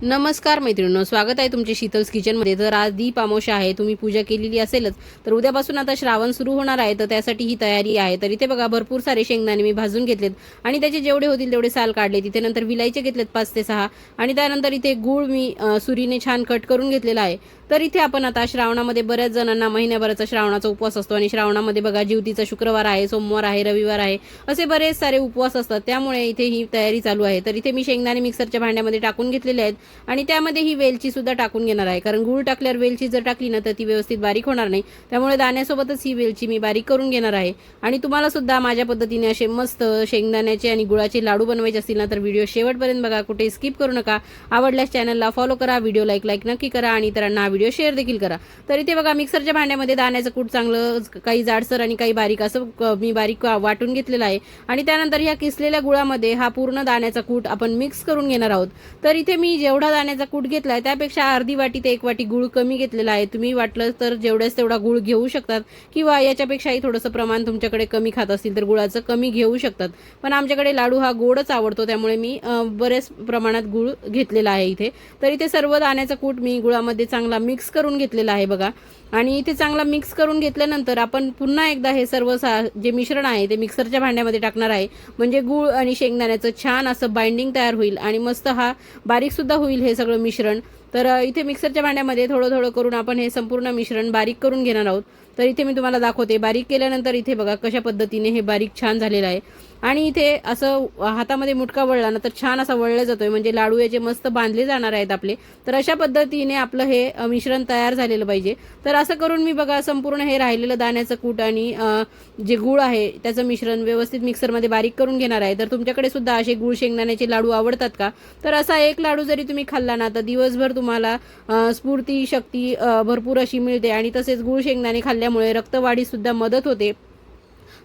नमस्कार मैत्रिणींनो, स्वागत आहे तुमचे शीतल्स किचनमध्ये। तर आज दीप अमावस्या आहे, तुम्ही पूजा केलेली असेलच, तर उद्यापासून आता श्रावण सुरू होणार आहे, तर त्यासाठी ही तयारी आहे। तर इथे बघा भरपूर सारे शेंगदाणे मी भाजून घेतलेत आणि त्याचे जेवढे होतील तेवढे साल काढले। तिथे नंतर विलायचे घेतलेत 5 ते 6 आणि त्यानंतर इथे गूळ मी सुरीने छान कट करून घेतलेला आहे। तर इथे आपण आता श्रावणामध्ये बऱ्याच जणांना महिन्याभराचा श्रावणाचा उपवास असतो आणि श्रावणामध्ये बघा जीवतीचा शुक्रवार आहे, सोमवार आहे, रविवार आहे, असे बरेच सारे उपवास असतात। त्यामुळे इथे ही तयारी चालू आहे। तर इथे मी शेंगदाणे मिक्सरच्या भांड्यामध्ये टाकून घेतलेले आहेत आणि त्यामध्ये ही वेलची सुद्धा टाकून घेणार आहे, कारण गूळ टाकल्यावर वेलची जर टाकली ना तर ती व्यवस्थित बारीक होणार नाही। त्यामुळे दाण्यासोबतच ही वेलची मी बारीक करून घेणार आहे। आणि तुम्हाला सुद्धा माझ्या पद्धतीने असे मस्त शेंगदाण्याचे आणि गुळाचे लाडू बनवायचे असतील ना तर व्हिडिओ शेवटपर्यंत बघा, कुठे स्किप करू नका। आवडल्यास चॅनलला फॉलो करा, व्हिडिओ लाईक नक्की करा आणि इतरांना हा व्हिडिओ शेअर देखील करा। तर इथे बघा मिक्सरच्या भांड्यामध्ये दाण्याचं कूट चांगलं काही जाडसर आणि काही बारीक असं मी बारीक वाटून घेतलेलं आहे आणि त्यानंतर ह्या किसलेल्या गुळामध्ये हा पूर्ण दाण्याचा कूट आपण मिक्स करून घेणार आहोत। तर इथे मी जेवढा दाण्याचा कूट घेतलाय त्यापेक्षा अर्धी वाटी ते 1 वाटी गूळ कमी घेतलेला आहे। तुम्ही वाटलं तर जेवढ्याच तेवढा गूळ घेऊ शकतात किंवा याच्यापेक्षाही थोडंसं प्रमाण तुमच्याकडे कमी खात असतील तर गुळाचं कमी घेऊ शकतात। पण आमच्याकडे लाडू हा गोडच आवडतो, त्यामुळे मी बरेच प्रमाणात गूळ घेतलेला आहे इथे। तर इथे सर्व दाण्याचा कूट मी गुळामध्ये चांगला मिक्स करून घेतलेला आहे बघा। आणि इथे चांगला मिक्स करून घेतल्यानंतर आपण पुन्हा एकदा हे सर्व जे मिश्रण आहे ते मिक्सरच्या भांड्यामध्ये टाकणार आहे, म्हणजे गूळ आणि शेंगदाण्याचं छान असं बाइंडिंग तयार होईल आणि मस्त हा बारीक सुद्धा होईल हे सगळं मिश्रण। तर इथे मिक्सरच्या भांड्यामध्ये थोडं थोडं करून आपण हे संपूर्ण मिश्रण बारीक करून घेणार आहोत। तर इथे मी तुम्हाला दाखवते बारीक केल्यानंतर इथे बघा कशा पद्धतीने हे बारीक छान झालेलं आहे। आणि इथे असं हातामध्ये मुटका वळला ना तर छान असा वळला जातोय, म्हणजे लाडू याचे मस्त बांधले जाणार आहेत आपले। तर अशा पद्धतीने आपलं हे मिश्रण तयार झालेलं पाहिजे। तर असं करून मी बघा संपूर्ण हे राहिलेलं दाण्याचं कूट आणि जे गूळ आहे त्याचं मिश्रण व्यवस्थित मिक्सरमध्ये बारीक करून घेणार आहे। तर तुमच्याकडे सुद्धा असे गूळ शेंगदाण्याचे लाडू आवडतात का? तर असा एक लाडू जरी तुम्ही खाल्ला ना तर दिवसभर तुम्हाला स्फूर्ती शक्ती भरपूर अशी मिळते आणि तसेच गूळ शेंगदाणे खाल्ल्यामुळे रक्तवाढीस सुद्धा मदत होते।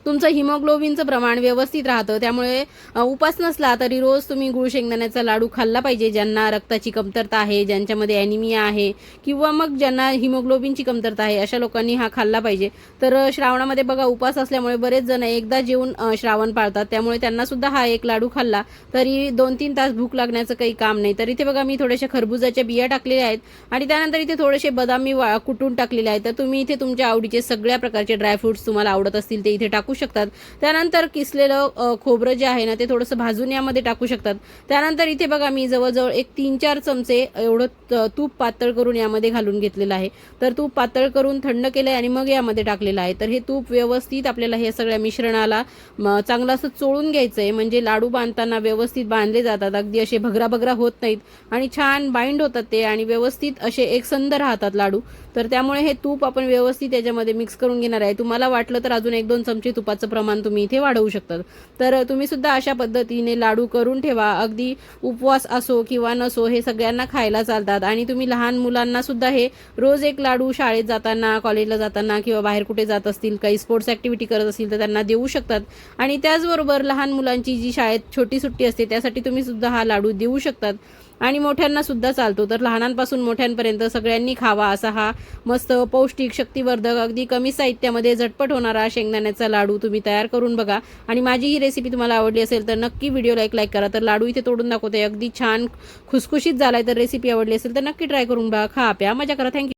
तुमचं हिमोग्लोबिनचं प्रमाण व्यवस्थित राहतं। त्यामुळे उपास नसला तरी रोज तुम्ही गूळ शेंगदाण्याचा लाडू खाल्ला पाहिजे। ज्यांना रक्ताची कमतरता आहे, ज्यांच्यामध्ये ॲनिमिया आहे किंवा मग ज्यांना हिमोग्लोबिनची कमतरता आहे, अशा लोकांनी हा खाल्ला पाहिजे। तर श्रावणामध्ये बघा उपास असल्यामुळे बरेच जण एकदा जेवून श्रावण पाळतात, त्यामुळे त्यांना सुद्धा हा एक लाडू खाल्ला तरी 2-3 तास भूक लागण्याचं काही काम नाही। तर इथे बघा मी थोड्याशा खरबुजाच्या बिया टाकलेल्या आहेत आणि त्यानंतर इथे थोडेसे बदाम मी कुटून टाकलेले आहेत। तर तुम्ही इथे तुमच्या आवडीचे सगळ्या प्रकारचे ड्रायफ्रुट्स तुम्हाला आवडत असतील ते इथे टाकू शकतात। त्यानंतर किसलेलं खोबरं जे आहे ना ते थोडंसं भाजून यामध्ये टाकू शकतात। त्यानंतर इथे बघा मी जवळजवळ एक 3-4 चमचे एवढं तूप पातळ करून यामध्ये घालून घेतलेलं आहे। तर तूप पातळ करून थंड केलंय आणि मग यामध्ये टाकलेलं आहे। तर हे तूप व्यवस्थित आपल्याला हे सगळ्या मिश्रणाला चांगलं असं चोळून घ्यायचं आहे, म्हणजे लाडू बांधताना व्यवस्थित बांधले जातात, अगदी असे भगरा होत नाहीत आणि छान बाइंड होतात ते आणि व्यवस्थित असे एकसंध राहतात लाडू। तर त्यामुळे हे तूप आपण व्यवस्थित याच्यामध्ये मिक्स करून घेणार आहे। तुम्हाला वाटलं तर अजून 1-2 चमचे तुपाचं प्रमाण तुम्ही इथे वाढवू शकता। तर तुम्ही सुद्धा अशा पद्धतीने लाडू करून ठेवा, अगदी उपवास असो किंवा नसो हे सगळ्यांना खायला चालतात। आणि तुम्ही लहान मुलांना सुद्धा हे रोज एक लाडू शाळेत जाताना, कॉलेजला जाताना किंवा बाहेर कुठे जात असतील, काही स्पोर्ट्स ॲक्टिव्हिटी करत असतील तर त्यांना देऊ शकतात। आणि त्याचबरोबर लहान मुलांची जी शाळेत छोटी सुट्टी असते त्यासाठी तुम्ही सुद्धा हा लाडू देऊ शकतात आणि मोठ्यांना सुद्धा चालतो। तर लहानांपासून मोठ्यांपर्यंत सगळ्यांनी खावा असा हा मस्त पौष्टिक, शक्तिवर्धक, अगदी कमी साहित्यामध्ये झटपट होणारा शेंगदाण्याचा लाडू तुम्ही तयार करून बघा। आणि माझी ही रेसिपी तुम्हाला आवडली असेल तर नक्की व्हिडिओ लाईक करा। तर लाडू इथे तोडून दाखवते, अगदी छान खुसखुशीत झालाय। तर रेसिपी आवडली असेल तर नक्की ट्राय करून बघा, खा, प्या, मजा करा। थँक्यू।